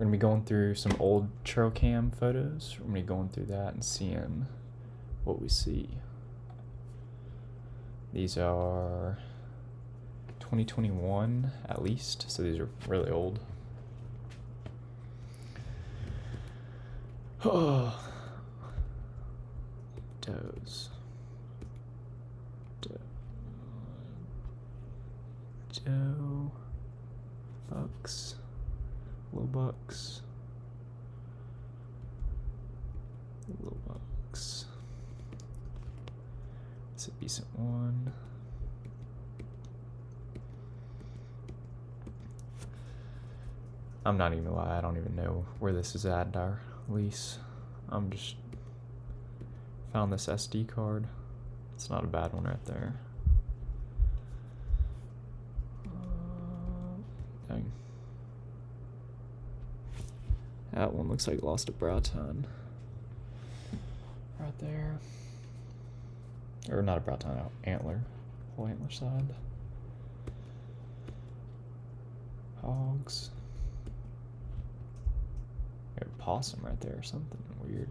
gonna be going through some old trail cam photos. We're gonna be going through that and seeing what we see. These are 2021 at least, so these are really old. Oh, does. Doe, bucks, little bucks, little bucks. It's a decent one. I'm not even gonna lie, I don't even know where this is at in our lease. I'm just found this SD card. It's not a bad one right there. Dang. That one looks like lost a brow tine. Right there. Or not a brow tine, antler. Whole antler side. Hogs. Got a possum right there or something weird.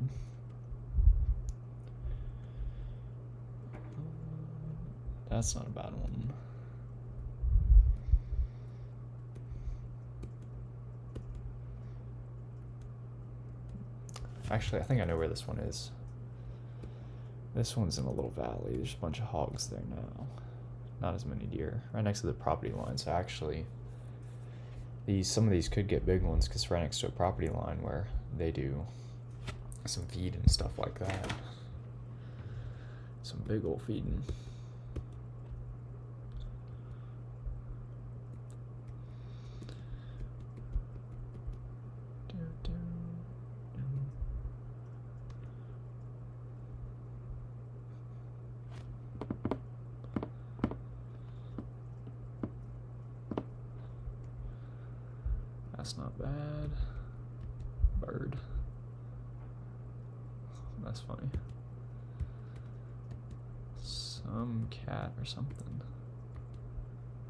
That's not a bad one. Actually, I think I know where this one is. This one's in a little valley. There's a bunch of hogs there now. Not as many deer. Right next to the property line. So actually, some of these could get big ones because right next to a property line where they do some feed and stuff like that. Some big old feeding. That's not bad. Bird. That's funny. Some cat or something.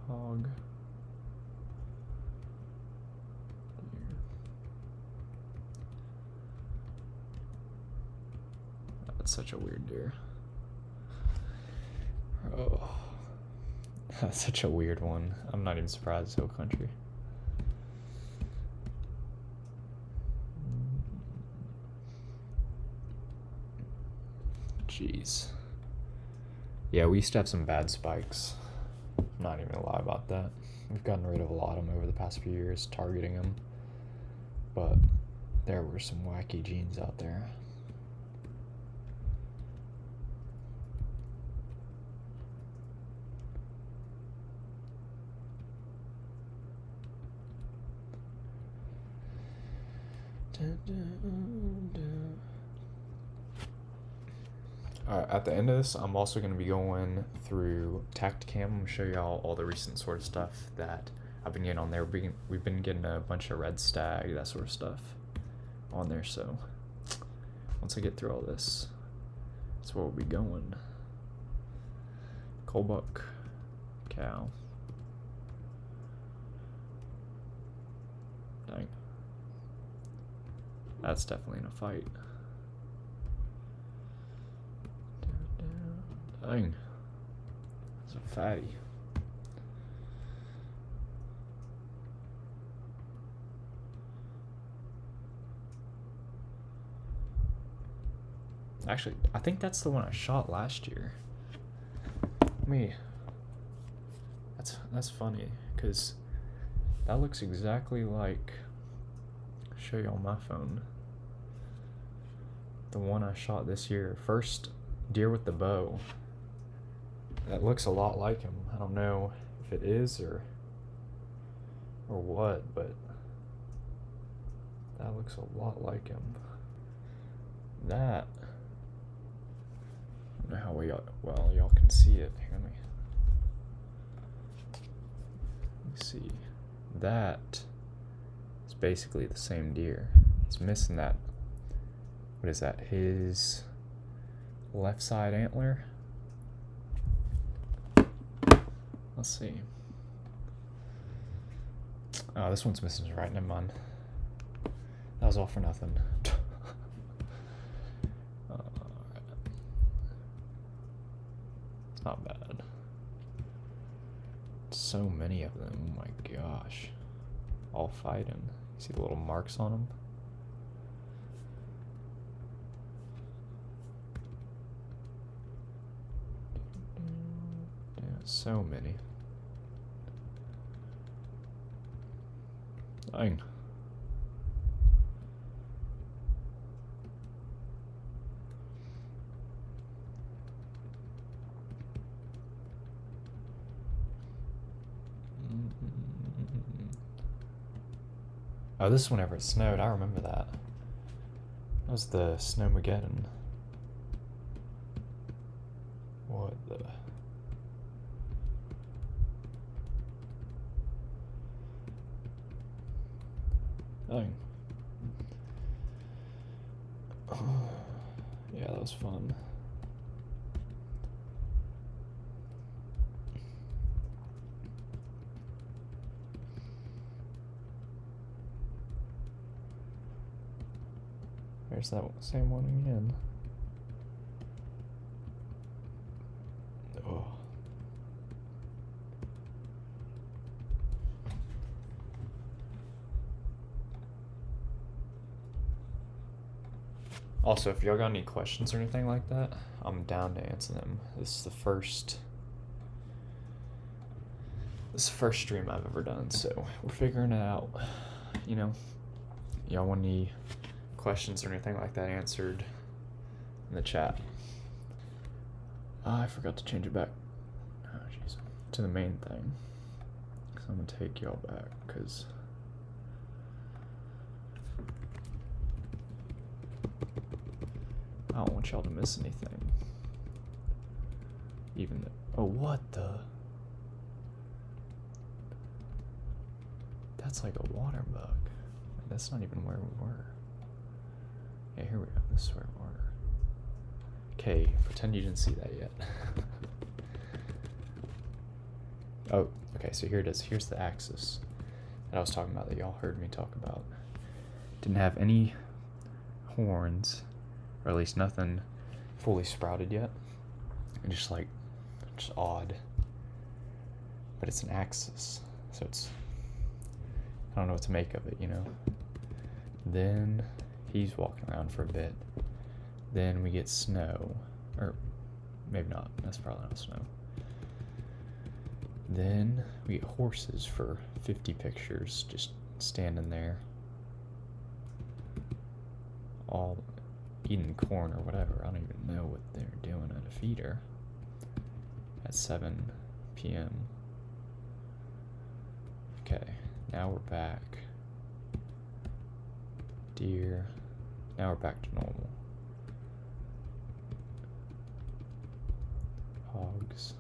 Hog. Deer. That's such a weird deer. Oh. That's such a weird one. I'm not even surprised it's Hill Country. Jeez. Yeah, we used to have some bad spikes. I'm not even gonna lie about that. We've gotten rid of a lot of them over the past few years, targeting them. But there were some wacky genes out there. At the end of this, I'm also going to be going through Tactacam. I'm going to show y'all all the recent sort of stuff that I've been getting on there. We've been getting a bunch of red stag, that sort of stuff on there. So once I get through all this, that's where we'll be going. Colbuck, cow. Dang. That's definitely in a fight. Dang. That's a fatty. Actually, I think that's the one I shot last year. That's funny, because that looks exactly like, show you on my phone, the one I shot this year. First deer with the bow. That looks a lot like him. I don't know if it is or what, but that looks a lot like him. That, I don't know how well y'all can see it. Here, let me see. That is basically the same deer. It's missing that. What is that? His left side antler. Let's see. Oh, this one's missing his right. Never mind. That was all for nothing. It's not bad. So many of them. Oh my gosh. All fighting. See the little marks on them? Yeah, so many. Dang. Oh, this is whenever it snowed. I remember that. That was the Snowmageddon. What the... Dang. Yeah, that was fun. There's that same one again. Oh. Also, if y'all got any questions or anything like that, I'm down to answer them. This is the first stream I've ever done, so we're figuring it out. You know, y'all want any questions or anything like that answered in the chat. I forgot to change it back. Oh, jeez. To the main thing. So I'm gonna take y'all back, because I don't want y'all to miss anything. Even though, oh, what the? That's like a water bug. That's not even where we were. Yeah, here we go. This is where we were. Okay, pretend you didn't see that yet. Oh, okay, so here it is. Here's the axis that I was talking about, that y'all heard me talk about. Didn't have any horns, or at least nothing fully sprouted yet. And just odd. But it's an axis, so it's, I don't know what to make of it, you know. Then he's walking around for a bit. Then we get snow, or maybe not, that's probably not snow. Then we get horses for 50 pictures, just standing there, all eating corn or whatever. I don't even know what they're doing at a feeder at 7 p.m. Okay, now we're back. Deer, now we're back to normal. Hogs.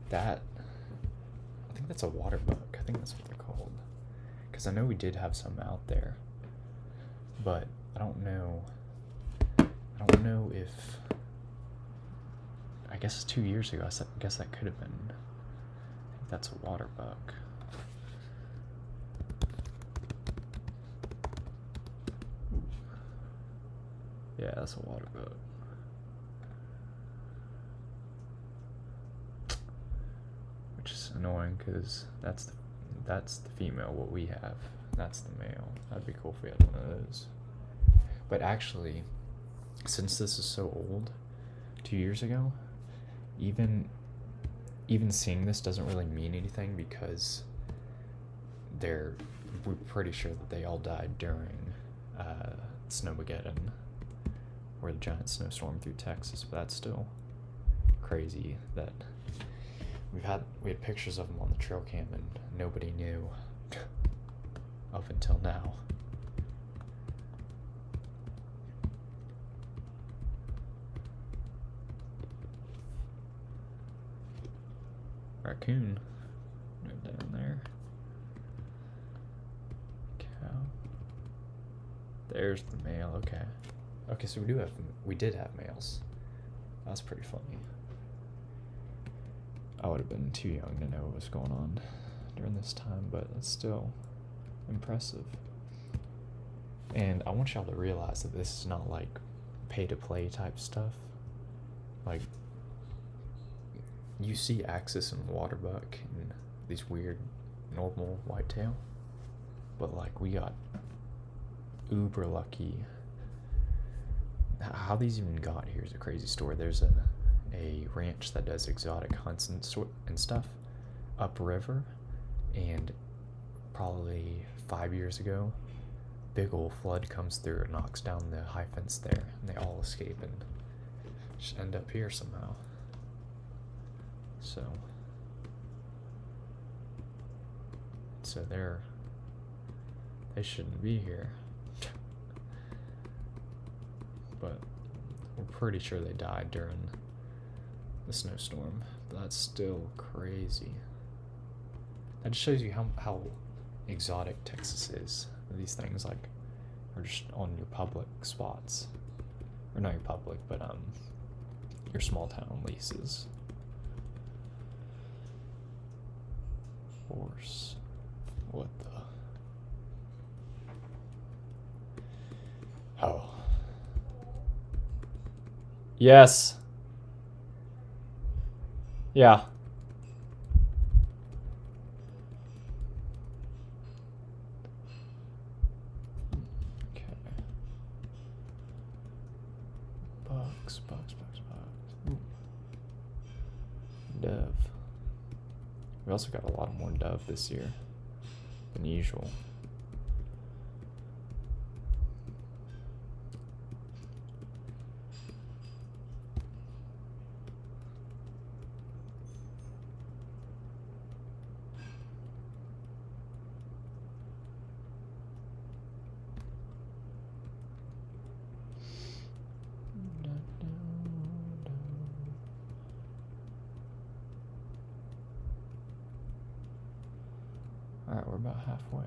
That, I think that's a water bug. I think that's what they're called. Because I know we did have some out there, but I don't know if, I guess 2 years ago, I guess that could have been, I think that's a water bug. Yeah, that's a water bug. Which is annoying, because that's the female, what we have. That's the male. That'd be cool if we had one of those. But actually, since this is so old, 2 years ago, even seeing this doesn't really mean anything, because we're pretty sure that they all died during Snowmageddon, or the giant snowstorm through Texas. But that's still crazy that we had pictures of them on the trail cam and nobody knew up until now. Raccoon right down there. Cow. There's the male. Okay. Okay, so we did have males. That's pretty funny. I would have been too young to know what was going on during this time, but it's still impressive. And I want y'all to realize that this is not like pay-to-play type stuff. Like, you see Axis and Waterbuck and these weird normal whitetail, but like we got uber lucky. How these even got here is a crazy story. There's a ranch that does exotic hunts and stuff upriver, and probably 5 years ago, big old flood comes through and knocks down the high fence there, and they all escape and just end up here somehow. So they shouldn't be here. But we're pretty sure they died during the snowstorm. But that's still crazy. That just shows you how exotic Texas is. These things like are just on your public spots, or not your public, but your small town leases. Horse. What the? Oh. Yes. Yeah. Okay. Bucks. Ooh. Dove. We also got a lot more dove this year than usual. Alright, we're about halfway.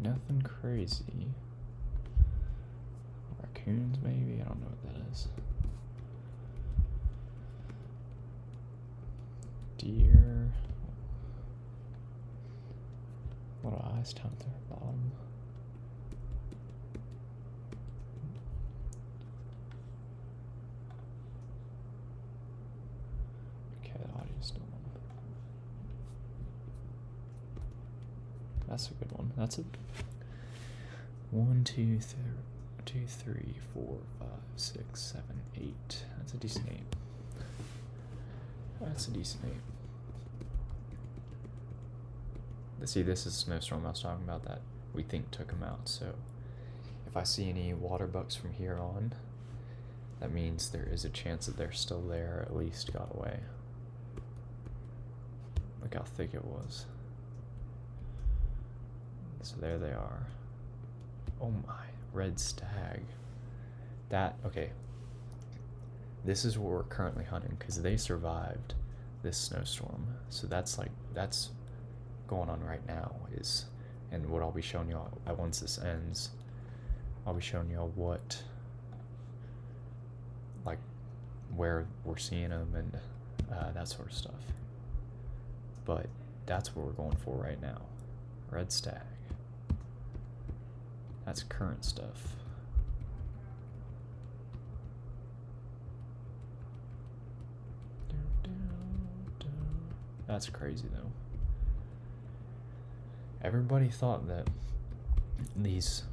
Nothing crazy. Raccoons, maybe? I don't know what that is. Deer. What do eyes down there at the bottom? Okay, the audio's still on. That's a good one. That's a 1, 2, 3, 4, 5, 6, 7, 8. That's a decent 8. That's a decent 8. See, this is snowstorm I was talking about that we think took him out. So if I see any water bucks from here on, that means there is a chance that they're still there, or at least got away. Look how thick it was. So there they are. Oh my, red stag. Okay. This is what we're currently hunting, because they survived this snowstorm. So that's going on right now and what I'll be showing y'all once this ends, I'll be showing y'all where we're seeing them and that sort of stuff. But that's what we're going for right now. Red stag. That's current stuff. That's crazy though. Everybody thought that these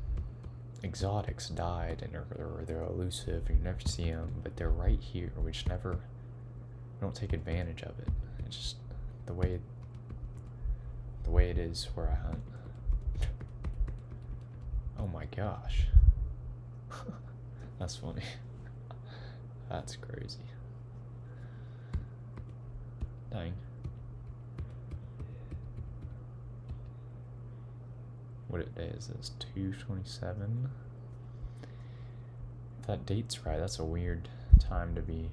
exotics died and they're elusive, you never see them, but they're right here. We don't take advantage of it. It's just the way it is where I hunt. Oh my gosh. That's funny. That's crazy. Dang. What day is this? 2/27. If that date's right, that's a weird time to be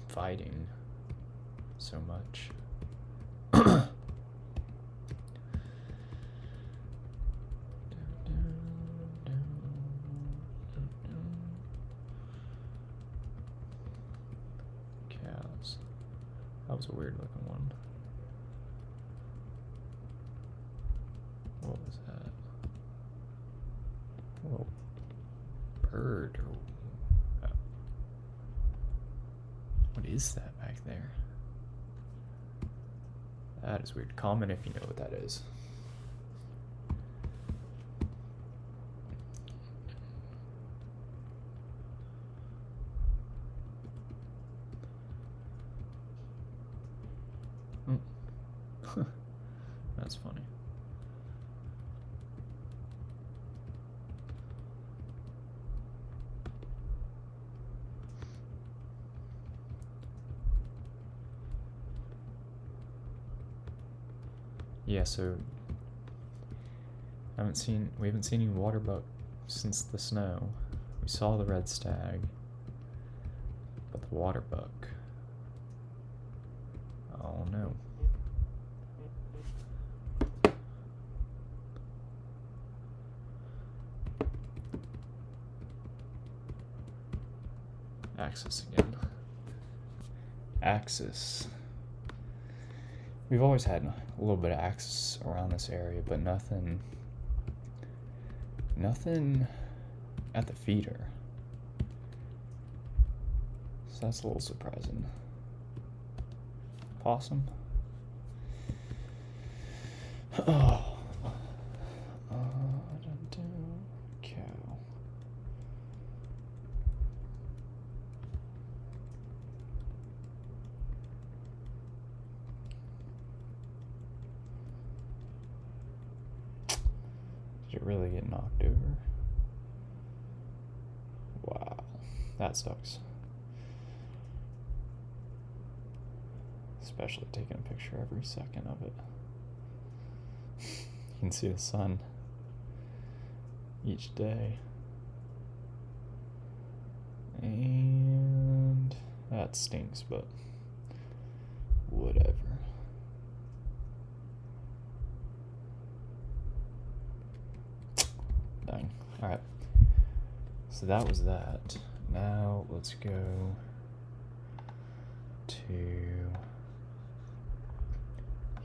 fighting so much. Cows. That was a weird looking one. What was that? A little bird. What is that back there? That is weird. Comment if you know what that is. That's funny. Yeah, so we haven't seen any water buck since the snow. We saw the red stag, but the water buck, oh no. Axis again. Axis. We've always had a little bit of axis around this area, but nothing at the feeder. So that's a little surprising. Possum. Oh. Cow. Did it really get knocked over? Wow, that sucks. Especially taking a picture every second of it. You can see the sun each day. And that stinks, but whatever. Dang. Alright. So that was that. Now let's go to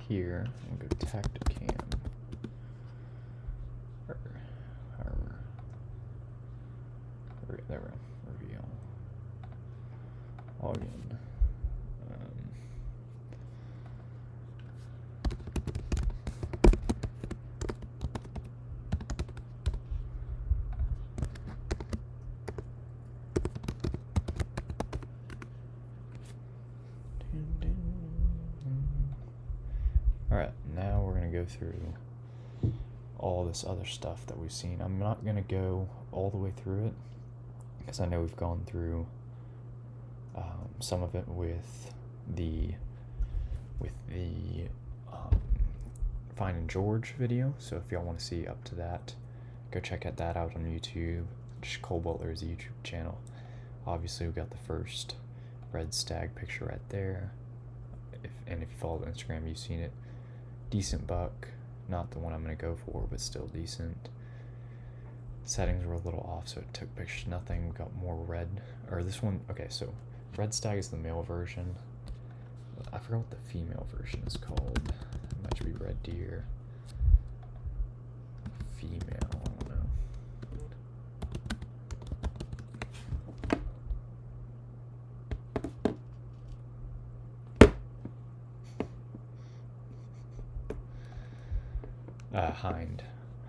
here and go Tacticam. There we go. Reveal. Login. Alright, now we're going to go through all this other stuff that we've seen. I'm not going to go all the way through it, because I know we've gone through some of it with the Finding George video. So if y'all want to see up to that, go check that out on YouTube. Just Cole Butler's YouTube channel. Obviously, we got the first red stag picture right there. And if you follow Instagram, you've seen it. Decent buck, not the one I'm going to go for, but still decent. Settings were a little off, so it took pictures nothing. We got more red, or this one, okay, so red stag is the male version. I forgot what the female version is called. It might be red deer. Female, I don't know.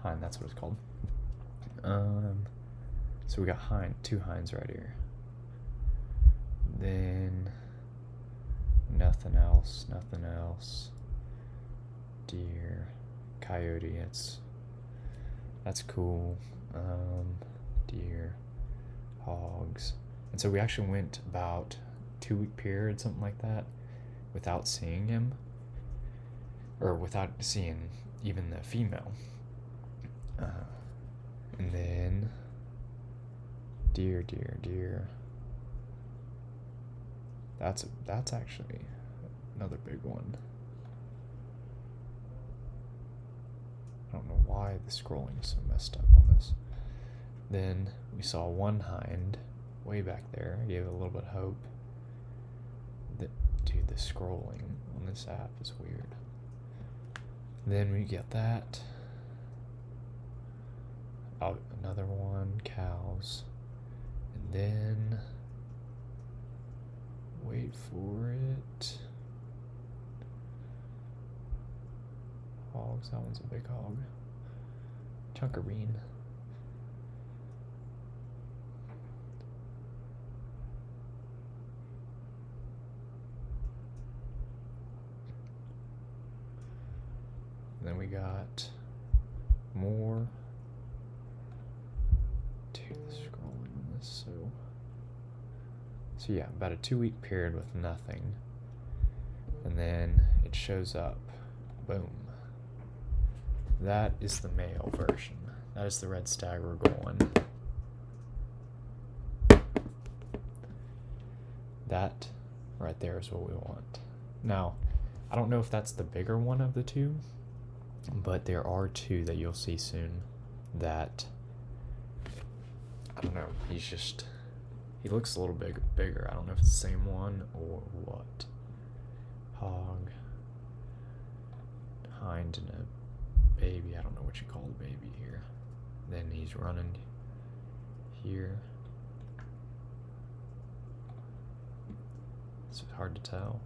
Hind, that's what it's called. So we got two hinds right here. Then nothing else. Deer, coyote, that's cool. Deer, hogs. And so we actually went about 2-week period, something like that, without seeing him, or without seeing even the female. And then deer. That's actually another big one. I don't know why the scrolling is so messed up on this. Then we saw one hind way back there. I gave it a little bit of hope. Dude, the scrolling on this app is weird. Then we get that. Oh, another one, cows. And then, wait for it. Hogs, that one's a big hog. Chunkarine. Then we got more. Dude, the scrolling on this, so yeah, about a 2-week period with nothing, and then it shows up. Boom. That is the male version. That is the red stag we're going. That right there is what we want. Now, I don't know if that's the bigger one of the two, but there are two that you'll see soon that, I don't know, he looks a little bigger. I don't know if it's the same one or what. Hog, hind, and a baby. I don't know what you call the baby here. Then he's running here. It's hard to tell.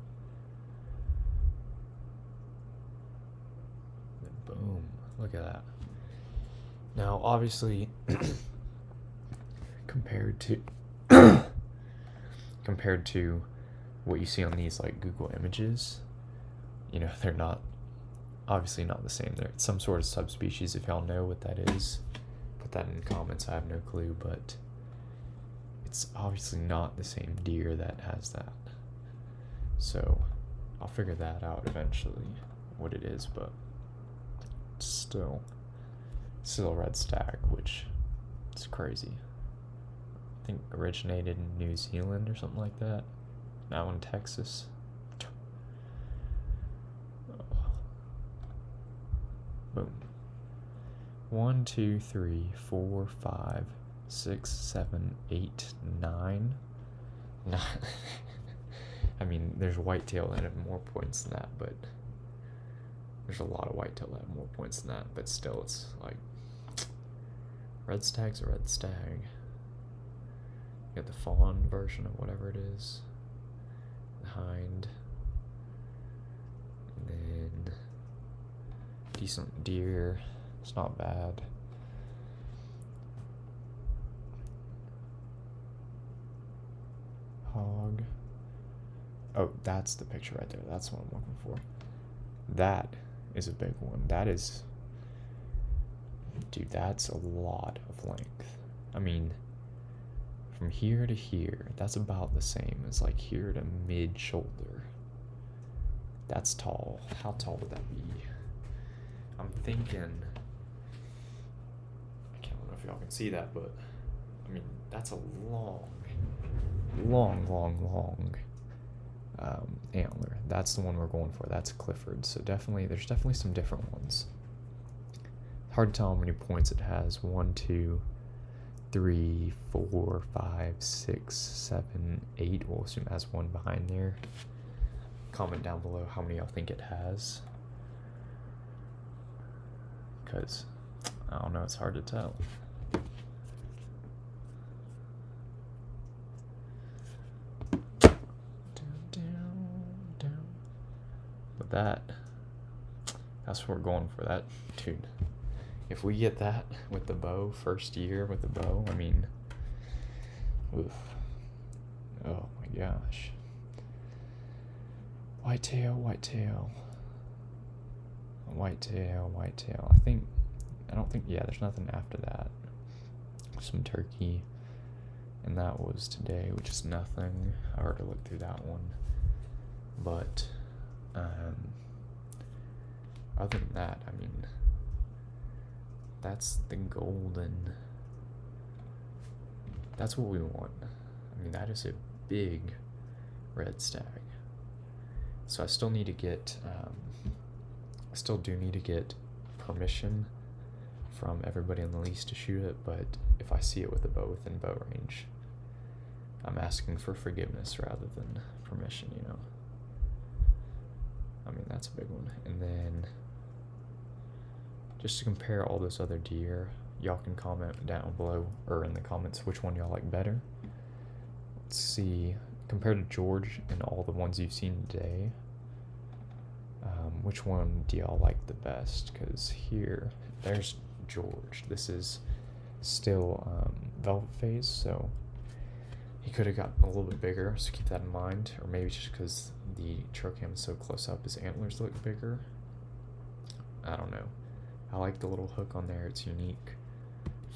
Then boom, look at that. Now, obviously, compared to what you see on these like Google Images, you know, they're not obviously not the same. They're some sort of subspecies. If y'all know what that is, put that in the comments. I have no clue, but it's obviously not the same deer that has that. So I'll figure that out eventually, what it is, but still a red stag, which is crazy. I think originated in New Zealand or something like that. Now in Texas. Boom. 1, 2, 3, 4, 5, 6, 7, 8, 9. I mean, there's whitetail that have more points than that, but there's a lot of whitetail that have more points than that, but still, it's like, red stag's a red stag. You got the fawn version of whatever it is, the hind, and then decent deer. It's not bad. Hog. Oh, that's the picture right there. That's what I'm looking for. That is a big one. That is, dude, that's a lot of length. I mean, from here to here, that's about the same as like here to mid-shoulder. That's tall. How tall would that be? I'm thinking, I don't know if y'all can see that, but I mean, that's a long antler. That's the one we're going for. That's Clifford. So there's definitely some different ones. Hard to tell how many points it has. 1, 2, 3, 4, 5, 6, 7, 8. We'll assume it has one behind there. Comment down below how many y'all think it has. Because, I don't know, it's hard to tell. But that's what we're going for. That, dude, if we get that with the bow, first year with the bow, I mean, oof. Oh my gosh. Whitetail. I don't think, yeah, there's nothing after that. Some turkey. and that was today, which is nothing. I already looked through that one. But other than that, I mean, that's the golden. That's what we want. I mean, that is a big red stag. So I still need to get, I still do need to get permission from everybody on the lease to shoot it, but if I see it with a bow within bow range, I'm asking for forgiveness rather than permission, you know. I mean, that's a big one. And then, just to compare all those other deer, y'all can comment down below, or in the comments, which one y'all like better. Let's see, compared to George and all the ones you've seen today, which one do y'all like the best? Because here, there's George. This is still velvet phase, so he could have gotten a little bit bigger, so keep that in mind. Or maybe just because the trail cam is so close up, his antlers look bigger. I don't know. I like the little hook on there. It's unique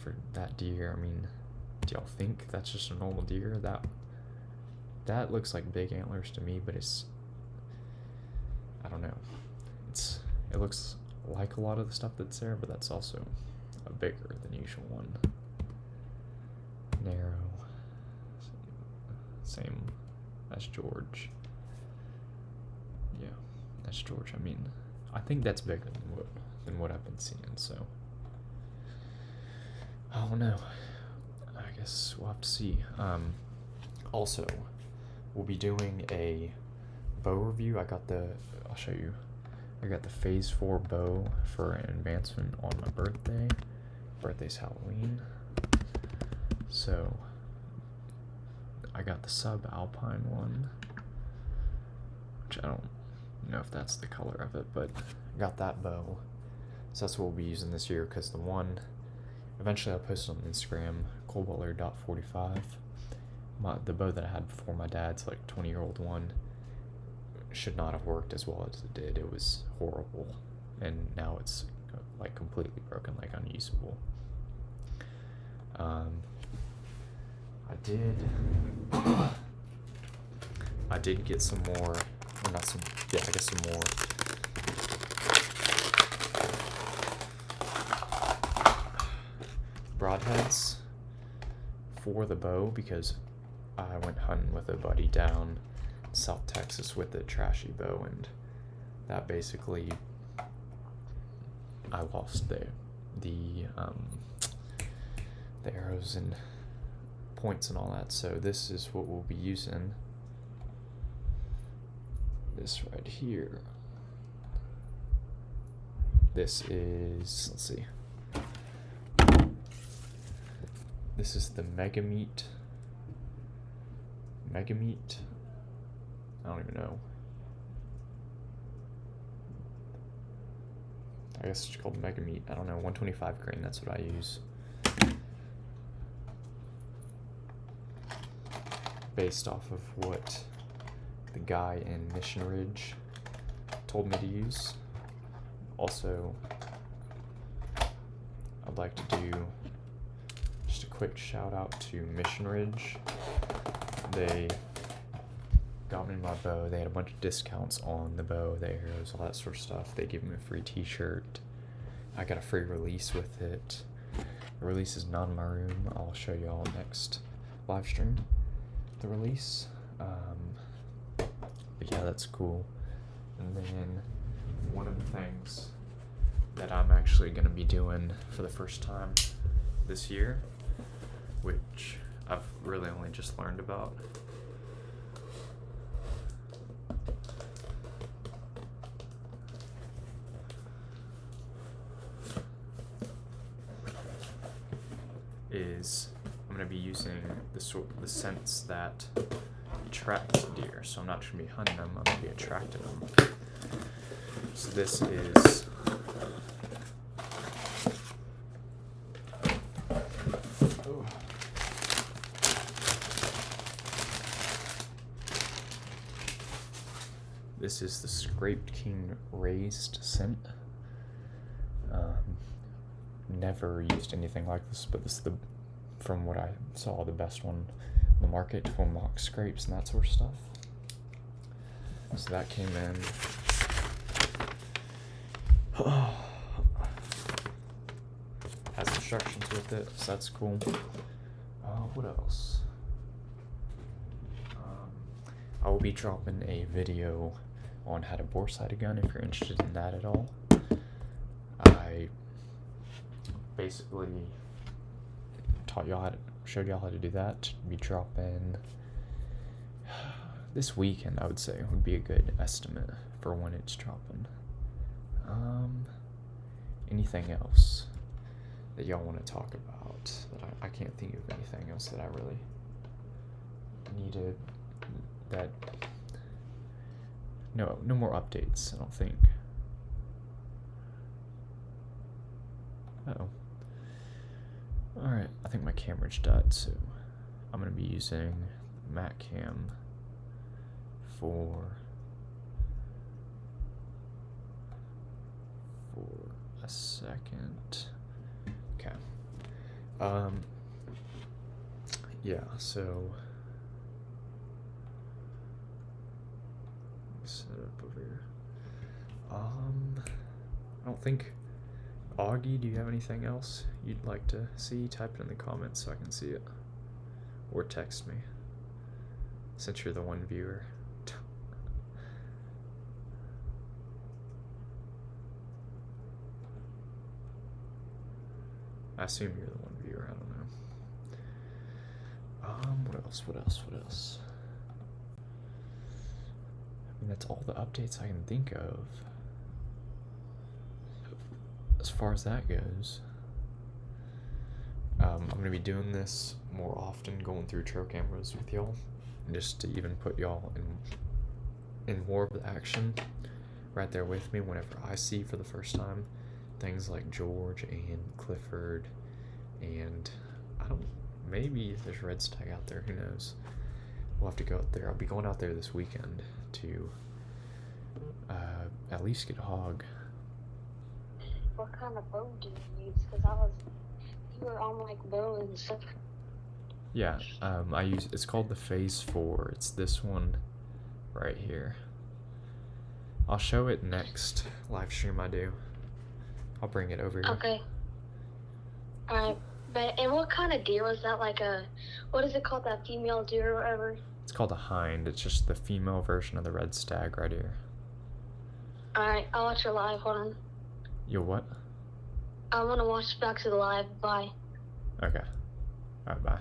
for that deer. I mean, do y'all think that's just a normal deer? That looks like big antlers to me, but it's, I don't know. It looks like a lot of the stuff that's there, but that's also a bigger than usual one. Narrow. Same as George. Yeah, that's George. I mean, I think that's bigger than what I've been seeing, so I don't know. I guess we'll have to see. Also, we'll be doing a bow review. I'll show you. I got the Phase 4 bow for an advancement on my birthday. Birthday's Halloween. So, I got the Subalpine one, which I don't know if that's the color of it, but I got that bow. So that's what we'll be using this year, because the one, eventually I'll post it on Instagram, coldwaller.45. The bow that I had before, my dad's like 20-year-old one, should not have worked as well as it did. It was horrible, and now it's like completely broken, like unusable. I did get some more, or not some, yeah, I guess some more broadheads for the bow, because I went hunting with a buddy down South Texas with a trashy bow, and that basically, I lost the arrows and points and all that. So this is what we'll be using. This right here. This is, let's see. This is the Megameat. I don't even know. I guess it's called Megameat. I don't know, 125 grain, that's what I use. Based off of what the guy in Mission Ridge told me to use. Also, I'd like to do just a quick shout out to Mission Ridge. They got me my bow. They had a bunch of discounts on the bow, the arrows, all that sort of stuff. They gave me a free t-shirt. I got a free release with it. The release is not in my room. I'll show you all next live stream, the release. But yeah, that's cool. And then one of the things that I'm actually going to be doing for the first time this year, which I've really only just learned about, is I'm going to be using the scents that attract deer. So I'm not just going to be hunting them, I'm going to be attracting them. So this is this is the Scraped King Raised scent. Never used anything like this, but this is the from what I saw, the best one on the market for mock scrapes and that sort of stuff. So that came in. Has instructions with it, so that's cool. What else? I will be dropping a video on how to bore sight a gun if you're interested in that at all. I basically showed y'all how to do that. Be dropping this weekend, I would say, would be a good estimate for when it's dropping. Anything else that y'all want to talk about? That I can't think of anything else that I really needed. That no more updates, I don't think. Uh-oh. Alright, I think my camera's died, so I'm gonna be using MacCam for a second. Okay. Yeah, so set up over here. I don't think. Augie, do you have anything else you'd like to see? Type it in the comments so I can see it. Or text me, since you're the one viewer. I assume you're the one viewer, I don't know. What else? I mean, that's all the updates I can think of. As far as that goes, I'm going to be doing this more often, going through trail cameras with y'all, just to even put y'all in more of the action right there with me whenever I see for the first time things like George and Clifford, and maybe there's Red Stag out there, who knows. We'll have to go out there. I'll be going out there this weekend to at least get a hog. What kind of bow do you use? Because you were on like bow and stuff. Yeah, it's called the Phase 4. It's this one right here. I'll show it next live stream I do. I'll bring it over here. Okay. Alright, and what kind of deer was that? Like what is it called, that female deer or whatever? It's called a hind. It's just the female version of the red stag right here. Alright, I'll watch your live. Hold on. You'll what? I want to watch back to the live. Bye. Okay. Alright, bye.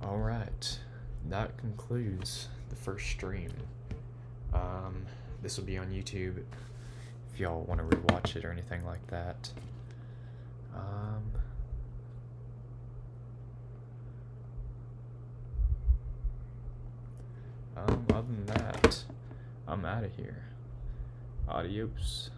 Alright. That concludes the first stream. This will be on YouTube if y'all want to rewatch it or anything like that. Other than that, I'm out of here. Adios.